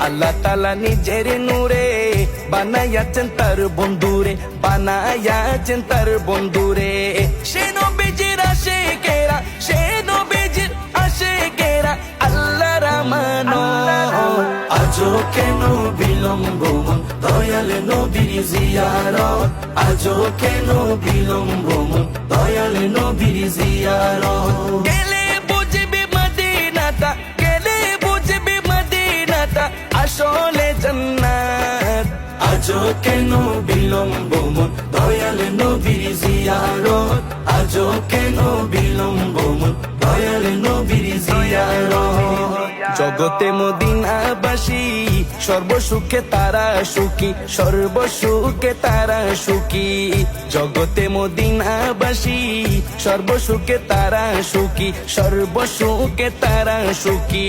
আল্লাহ তাআলা নিজের নূরে বানাইয়াছেন তার বন্ধুরে, বানাইয়াছেন তার বন্ধুরে। সে নবীজির আশিকেরা, সে নবীজির আশিকেরা আল্লাহর আমানত। আজও কেন বিলম্ব মন দয়াল নবীর জিয়ারত, আজও কেন বিলম্ব মন দয়াল নবীর জিয়ারত। গেলে বুঝবি মদিনাটা, গেলে বুঝবি মদিনাটা আসলে জান্নাত। আজও কেন বিলম্ব মন দয়াল নবীর জিয়ারত, আজও কেন বিলম্ব মন দয়াল নবীর জিয়ারত। জগতে মদিনাবাসী সর্বসুখে তারা সুখী, সর্বসুখে তারা সুখী। জগতে মদিনাবাসী সর্বসুখে তারা সুখী, সর্বসুখে তারা সুখী।